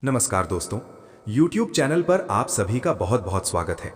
नमस्कार दोस्तों, YouTube channel पर आप सभी का बहुत बहुत स्वागत है।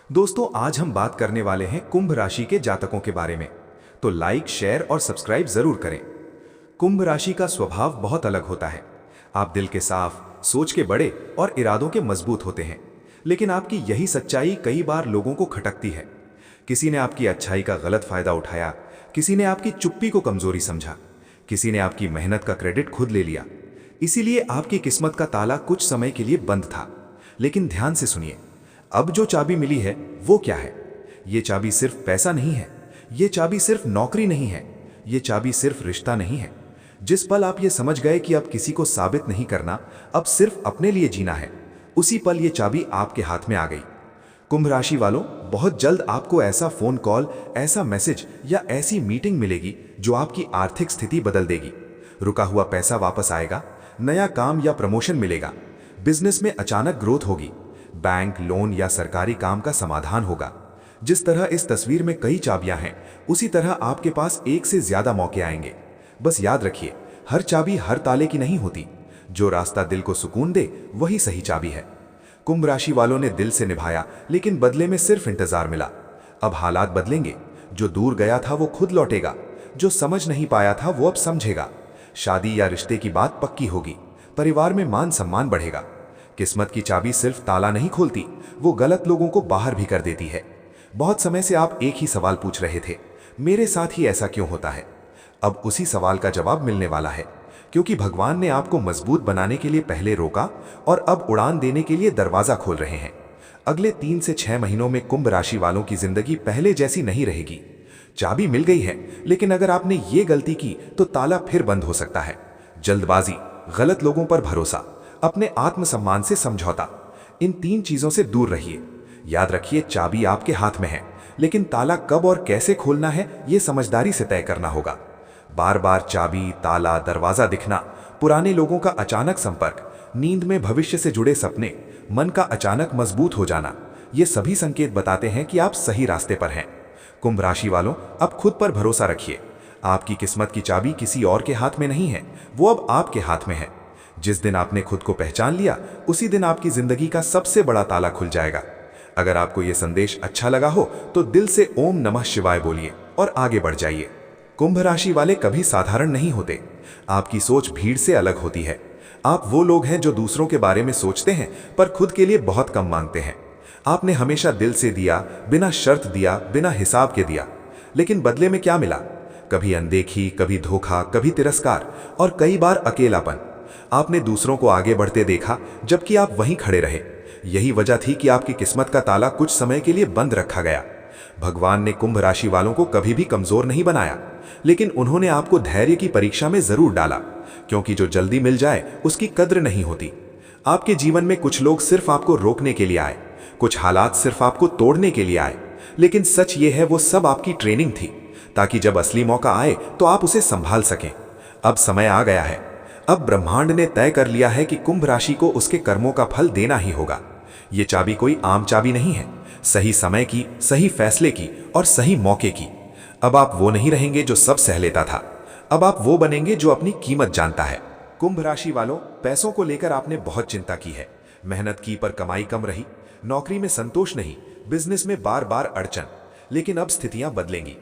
दोस्तों, आज हम बात करने वाले हैं कुंभ राशि के जातकों के बारे में। तो लाइक, शेयर और सब्सक्राइब जरूर करें। कुंभ राशि का स्वभाव बहुत अलग होता है। आप दिल के साफ, सोच के बड़े और इरादों के मजबूत होते हैं। लेकिन आपकी यही सच्चाई कई बार लोगों को खटकती है। किसी ने आपकी अच्छाई का गलत फायदा उठाया, किसी ने आपकी चुप्पी को कमजोरी समझा, किसी ने आपकी मेहनत का क्रेडिट खुद ले लिया। इसीलिए आपकी किस्मत का ताला कुछ समय के लिए बंद था। लेकिन ध्यान से सुनिए, अब जो चाबी मिली है वो क्या है? ये चाबी सिर्फ पैसा नहीं है, ये चाबी सिर्फ नौकरी नहीं है, ये चाबी सिर्फ रिश्ता नहीं है। जिस पल आप ये समझ गए कि अब किसी को साबित नहीं करना, अब सिर्फ अपने लिए जीना है, उसी पल ये चाबी आपके हाथ में आ गई। कुंभ राशि वालों, बहुत जल्द आपको ऐसा फोन कॉल, ऐसा मैसेज या ऐसी मीटिंग मिलेगी जो आपकी आर्थिक स्थिति बदल देगी। रुका हुआ पैसा वापस आएगा, नया काम या प्रमोशन मिलेगा, बिजनेस में अचानक ग्रोथ होगी, बैंक, लोन या सरकारी काम का समाधान होगा। जिस तरह इस तस्वीर में कई चाबियां हैं, उसी तरह आपके पास एक से ज्यादा मौके आएंगे। बस याद रखिए, हर चाबी हर ताले की नहीं होती। जो रास्ता दिल को सुकून दे वही सही चाबी है। कुंभ राशि वालों ने दिल से निभाया, लेकिन बदले में सिर्फ इंतजार मिला। अब हालात बदलेंगे। जो दूर गया था वो खुद लौटेगा, जो समझ नहीं पाया था वो अब समझेगा। शादी या रिश्ते की बात पक्की होगी, परिवार में मान सम्मान बढ़ेगा। किस्मत की चाबी सिर्फ ताला नहीं खोलती, वो गलत लोगों को बाहर भी कर देती है। बहुत समय से आप एक ही सवाल पूछ रहे थे, मेरे साथ ही ऐसा क्यों होता है? अब उसी सवाल का जवाब मिलने वाला है, क्योंकि भगवान ने आपको मजबूत बनाने के लिए पहले रोका और अब उड़ान देने के लिए दरवाजा खोल रहे हैं। अगले 3 से 6 महीनों में कुंभ राशि वालों की जिंदगी पहले जैसी नहीं रहेगी। चाबी मिल गई है, लेकिन अगर आपने ये गलती की तो ताला फिर बंद हो सकता है। जल्दबाजी, गलत लोगों पर भरोसा, अपने आत्मसम्मान से समझौता, इन 3 चीजों से दूर रहिए। याद रखिए, चाबी आपके हाथ में है, लेकिन ताला कब और कैसे खोलना है ये समझदारी से तय करना होगा। बार बार चाबी, ताला, दरवाजा दिखना, पुराने लोगों का अचानक संपर्क, नींद में भविष्य से जुड़े सपने, मन का अचानक मजबूत हो जाना, ये सभी संकेत बताते हैं कि आप सही रास्ते पर हैं। कुंभ राशि वालों, अब खुद पर भरोसा रखिए। आपकी किस्मत की चाबी किसी और के हाथ में नहीं है, वो अब आपके हाथ में है। जिस दिन आपने खुद को पहचान लिया, उसी दिन आपकी जिंदगी का सबसे बड़ा ताला खुल जाएगा। अगर आपको यह संदेश अच्छा लगा हो तो दिल से ओम नमः शिवाय बोलिए और आगे बढ़ जाइए। कुंभ राशि वाले कभी साधारण नहीं होते। आपकी सोच भीड़ से अलग होती है। आप वो लोग हैं जो दूसरों के बारे में सोचते हैं पर खुद के लिए बहुत कम मांगते हैं। आपने हमेशा दिल से दिया, बिना शर्त दिया, बिना हिसाब के दिया। लेकिन बदले में क्या मिला? कभी अनदेखी, कभी धोखा, कभी तिरस्कार और कई बार अकेलापन। आपने दूसरों को आगे बढ़ते देखा जबकि आप वहीं खड़े रहे। यही वजह थी कि आपकी किस्मत का ताला कुछ समय के लिए बंद रखा गया। भगवान ने कुंभ राशि वालों को कभी भी कमजोर नहीं बनाया, लेकिन उन्होंने आपको धैर्य की परीक्षा में जरूर डाला, क्योंकि जो जल्दी मिल जाए उसकी कद्र नहीं होती। आपके जीवन में कुछ लोग सिर्फ आपको रोकने के लिए आए, कुछ हालात सिर्फ आपको तोड़ने के लिए आए, लेकिन सच ये है वो सब आपकी ट्रेनिंग थी, ताकि जब असली मौका आए तो आप उसे संभाल सकें। अब समय आ गया है। अब ब्रह्मांड ने तय कर लिया है कि कुंभ राशि को उसके कर्मों का फल देना ही होगा। ये चाबी कोई आम चाबी नहीं है, सही समय की, सही फैसले की और सही मौके की। अब आप वो नहीं रहेंगे जो सब सह लेता था, अब आप वो बनेंगे जो अपनी कीमत जानता है। कुंभ राशि वालों, पैसों को लेकर आपने बहुत चिंता की है। मेहनत की पर कमाई कम रही, नौकरी में संतोष नहीं, बिजनेस में बार बार अड़चन। लेकिन अब स्थितियां बदलेंगी।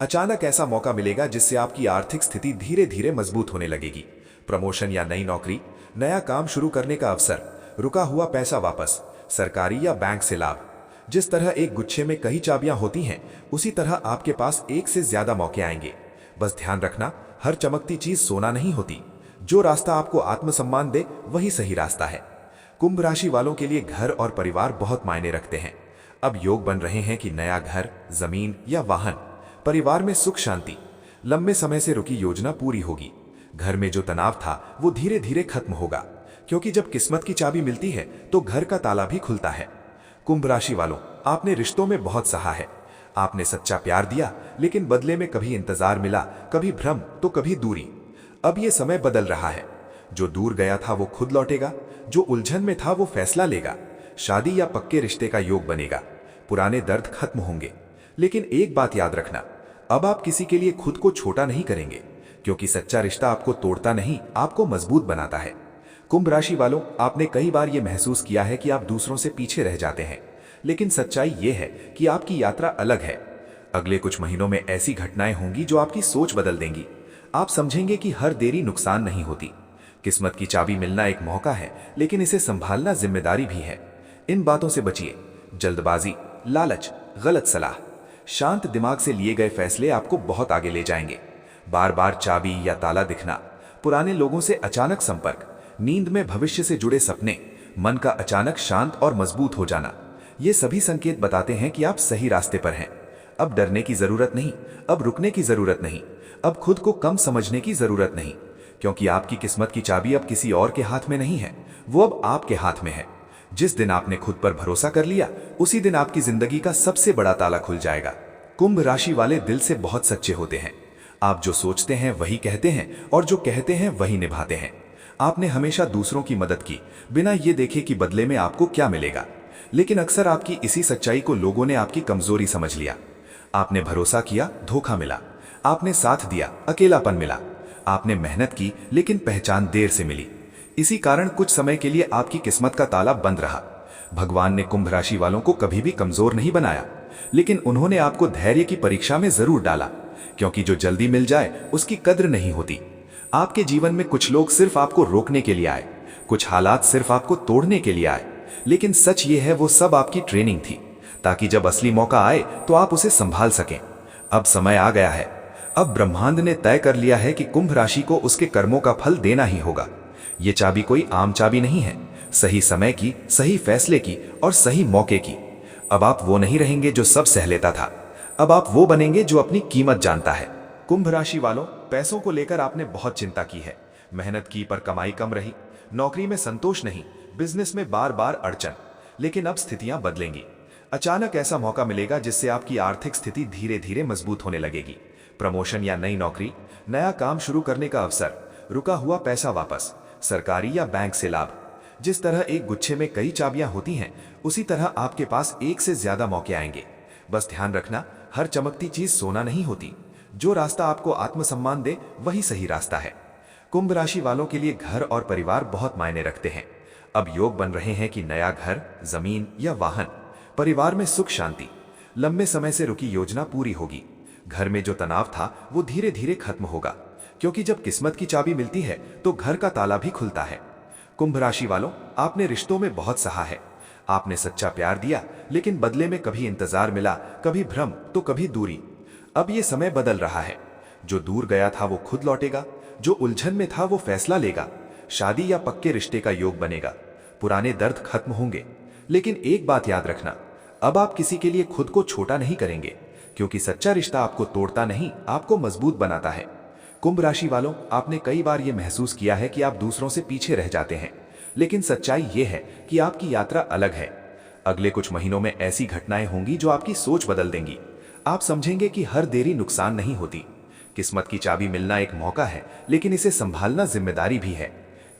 अचानक ऐसा मौका मिलेगा जिससे आपकी आर्थिक स्थिति धीरे धीरे मजबूत होने लगेगी। प्रमोशन या नई नौकरी, नया काम शुरू करने का अवसर, रुका हुआ पैसा वापस, सरकारी या बैंक से लाभ। जिस तरह एक गुच्छे में कई चाबियां होती हैं, उसी तरह आपके पास एक से ज्यादा मौके आएंगे। बस ध्यान रखना, हर चमकती चीज सोना नहीं होती। जो रास्ता आपको आत्मसम्मान दे वही सही रास्ता है। कुंभ राशि वालों के लिए घर और परिवार बहुत मायने रखते हैं। अब योग बन रहे हैं कि नया घर, जमीन या वाहन, परिवार में सुख शांति। लंबे समय से रुकी योजना पूरी होगी। घर में जो तनाव था वो धीरे धीरे खत्म होगा, क्योंकि जब किस्मत की चाबी मिलती है तो घर का ताला भी खुलता है। कुंभ राशि वालों, आपने रिश्तों में बहुत सहा है। आपने सच्चा प्यार दिया, लेकिन बदले में कभी इंतजार मिला, कभी भ्रम तो कभी दूरी। अब ये समय बदल रहा है। जो दूर गया था वो खुद लौटेगा, जो उलझन में था वो फैसला लेगा। शादी या पक्के रिश्ते का योग बनेगा। पुराने दर्द खत्म होंगे। लेकिन एक बात याद रखना, अब आप किसी के लिए खुद को छोटा नहीं करेंगे, क्योंकि सच्चा रिश्ता आपको तोड़ता नहीं, आपको मजबूत बनाता है। कुंभ राशि वालों, आपने कई बार ये महसूस किया है कि आप दूसरों से पीछे रह जाते हैं, लेकिन सच्चाई ये है कि आपकी यात्रा अलग है। अगले कुछ महीनों में ऐसी घटनाएं होंगी जो आपकी सोच बदल देंगी। आप समझेंगे कि हर देरी नुकसान नहीं होती। किस्मत की चाबी मिलना एक मौका है, लेकिन इसे संभालना जिम्मेदारी भी है। इन बातों से बचिए। जल्दबाजी, लालच, गलत सलाह। शांत दिमाग से लिए गए फैसले आपको बहुत आगे ले जाएंगे। बार बार चाबी या ताला दिखना, पुराने लोगों से अचानक संपर्क, नींद में भविष्य से जुड़े सपने, मन का अचानक शांत और मजबूत हो जाना, ये सभी संकेत बताते हैं कि आप सही रास्ते पर हैं। अब डरने की जरूरत नहीं, अब रुकने की जरूरत नहीं, अब खुद को कम समझने की जरूरत नहीं, क्योंकि आपकी किस्मत की चाबी अब किसी और के हाथ में नहीं है, वो अब आपके हाथ में है। जिस दिन आपने खुद पर भरोसा कर लिया, उसी दिन आपकी जिंदगी का सबसे बड़ा ताला खुल जाएगा। कुंभ राशि वाले दिल से बहुत सच्चे होते हैं। आप जो सोचते हैं वही कहते हैं, और जो कहते हैं वही निभाते हैं। आपने हमेशा दूसरों की मदद की, बिना ये देखे कि बदले में आपको क्या मिलेगा। लेकिन अक्सर आपकी इसी सच्चाई को लोगों ने आपकी कमजोरी समझ लिया। आपने भरोसा किया, धोखा मिला। आपने साथ दिया, अकेलापन मिला। आपने मेहनत की, लेकिन पहचान देर से मिली। इसी कारण कुछ समय के लिए आपकी किस्मत का ताला बंद रहा। भगवान ने कुंभ राशि वालों को कभी भी कमजोर नहीं बनाया, लेकिन उन्होंने आपको धैर्य की परीक्षा में जरूर डाला, क्योंकि जो जल्दी मिल जाए उसकी कद्र नहीं होती। आपके जीवन में कुछ लोग सिर्फ आपको रोकने के लिए आए, कुछ हालात सिर्फ आपको तोड़ने के लिए आए, लेकिन सच ये है वो सब आपकी ट्रेनिंग थी, ताकि जब असली मौका आए तो आप उसे संभाल सकें। अब समय आ गया है। अब ब्रह्मांड ने तय कर लिया है कि कुंभ राशि को उसके कर्मों का फल देना ही होगा। ये चाबी कोई आम चाबी नहीं है, सही समय की, सही फैसले की और सही मौके की। अब आप वो नहीं रहेंगे जो सब सह लेता था, अब आप वो बनेंगे जो अपनी कीमत जानता है। कुंभ राशि वालों, पैसों को लेकर आपने बहुत चिंता की है। मेहनत की पर कमाई कम रही, नौकरी में संतोष नहीं, बिजनेस में बार बार अड़चन। लेकिन अब स्थितियां बदलेंगी। अचानक ऐसा मौका मिलेगा जिससे आपकी आर्थिक स्थिति धीरे धीरे मजबूत होने लगेगी। प्रमोशन या नई नौकरी, नया काम शुरू करने का अवसर, रुका हुआ पैसा वापस, सरकारी या बैंक से लाभ। जिस तरह एक गुच्छे में कई चाबियां होती हैं, उसी तरह आपके पास एक से ज्यादा मौके आएंगे। बस ध्यान रखना, हर चमकती चीज सोना नहीं होती। जो रास्ता आपको आत्मसम्मान दे वही सही रास्ता है। कुंभ राशि वालों के लिए घर और परिवार बहुत मायने रखते हैं। अब योग बन रहे हैं कि नया घर, जमीन या वाहन, परिवार में सुख शांति, लंबे समय से रुकी योजना पूरी होगी। घर में जो तनाव था वो धीरे धीरे खत्म होगा, क्योंकि जब किस्मत की चाबी मिलती है तो घर का ताला भी खुलता है। कुंभ राशि वालों, आपने रिश्तों में बहुत सहा है। आपने सच्चा प्यार दिया, लेकिन बदले में कभी इंतजार मिला, कभी भ्रम तो कभी दूरी। अब ये समय बदल रहा है। जो दूर गया था वो खुद लौटेगा, जो उलझन में था वो फैसला लेगा। शादी या पक्के रिश्ते का योग बनेगा। पुराने दर्द खत्म होंगे। लेकिन एक बात याद रखना, अब आप किसी के लिए खुद को छोटा नहीं करेंगे, क्योंकि सच्चा रिश्ता आपको तोड़ता नहीं, आपको मजबूत बनाता है। कुंभ राशि वालों, आपने कई बार ये महसूस किया है कि आप दूसरों से पीछे रह जाते हैं, लेकिन सच्चाई ये है कि आपकी यात्रा अलग है। अगले कुछ महीनों में ऐसी घटनाएं होंगी जो आपकी सोच बदल देंगी। आप समझेंगे कि हर देरी नुकसान नहीं होती। किस्मत की चाबी मिलना एक मौका है, लेकिन इसे संभालना जिम्मेदारी भी है।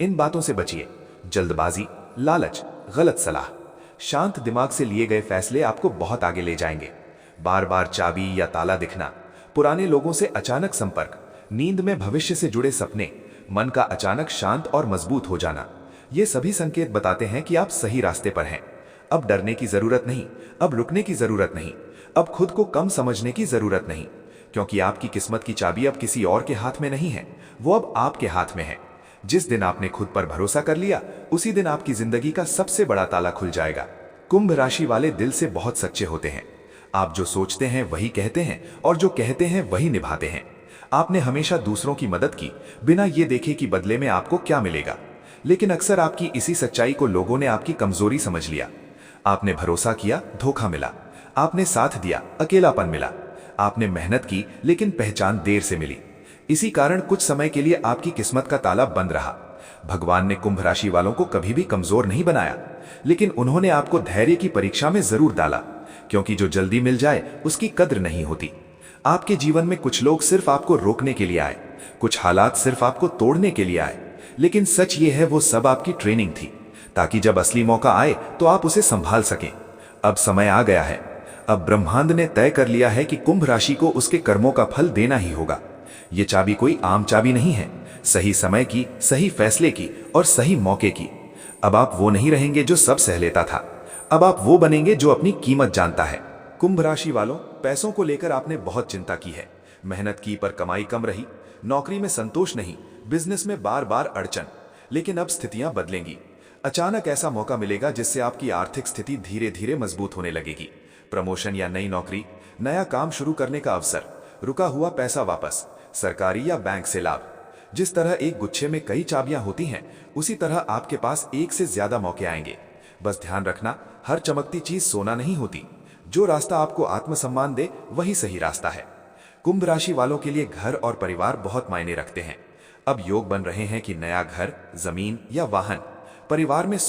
इन बातों से बचिए। जल्दबाजी, लालच, गलत सलाह। शांत दिमाग से लिए गए फैसले आपको बहुत आगे ले जाएंगे। बार बार चाबी या ताला दिखना, पुराने लोगों से अचानक संपर्क, नींद में भविष्य से जुड़े सपने, मन का अचानक शांत और मजबूत हो जाना, ये सभी संकेत बताते हैं कि आप सही रास्ते पर हैं। अब डरने की जरूरत नहीं, अब रुकने की जरूरत नहीं, अब खुद को कम समझने की जरूरत नहीं, क्योंकि आपकी किस्मत की चाबी अब किसी और के हाथ में नहीं है, वो अब आपके हाथ में है। जिस दिन आपने खुद पर भरोसा कर लिया, उसी दिन आपकी जिंदगी का सबसे बड़ा ताला खुल जाएगा। कुंभ राशि वाले दिल से बहुत सच्चे होते हैं। आप जो सोचते हैं वही कहते हैं, और जो कहते हैं वही निभाते हैं। आपने हमेशा दूसरों की मदद की, बिना ये देखे कि बदले में आपको क्या मिलेगा। लेकिन अक्सर आपकी इसी सच्चाई को लोगों ने आपकी कमजोरी समझ लिया। आपने भरोसा किया, धोखा मिला। आपने साथ दिया, अकेलापन मिला। आपने मेहनत की, लेकिन पहचान देर से मिली। इसी कारण कुछ समय के लिए आपकी किस्मत का ताला बंद रहा। भगवान ने कुंभ राशि वालों को कभी भी कमजोर नहीं बनाया, लेकिन उन्होंने आपको धैर्य की परीक्षा में जरूर डाला, क्योंकि जो जल्दी मिल जाए उसकी कद्र नहीं होती। आपके जीवन में कुछ लोग सिर्फ आपको रोकने के लिए आए, कुछ हालात सिर्फ आपको तोड़ने के लिए आए, लेकिन सच ये है वो सब आपकी ट्रेनिंग थी, ताकि जब असली मौका आए तो आप उसे संभाल सकें। अब समय आ गया है। अब ब्रह्मांड ने तय कर लिया है कि कुंभ राशि को उसके कर्मों का फल देना ही होगा। ये चाबी कोई आम चाबी नहीं है, सही समय की, सही फैसले की और सही मौके की। अब आप वो नहीं रहेंगे जो सब सह लेता था, अब आप वो बनेंगे जो अपनी कीमत जानता है। कुंभ राशि वालों, पैसों को लेकर आपने बहुत चिंता की है, मेहनत की पर कमाई कम रही, नौकरी में संतोष नहीं, बिजनेस में बार बार अड़चन। लेकिन अब स्थितियां बदलेंगी। अचानक ऐसा मौका मिलेगा जिससे आपकी आर्थिक स्थिति धीरे धीरे मजबूत होने लगेगी। प्रमोशन या नई नौकरी, नया काम शुरू करने का अवसर, रुका हुआ पैसा वापस, सरकारी या बैंक से लाभ। जिस तरह एक गुच्छे में कई चाबियां होती हैं, उसी तरह आपके पास एक से ज्यादा मौके आएंगे। बस ध्यान रखना, हर चमकती चीज सोना नहीं होती। जो रास्ता आपको आत्मसम्मान दे वही सही रास्ता है। कुंभ राशि वालों के लिए घर और परिवार बहुत मायने रखते हैं। अब योग बन रहे हैं कि नया घर, जमीन या वाहन, परिवार में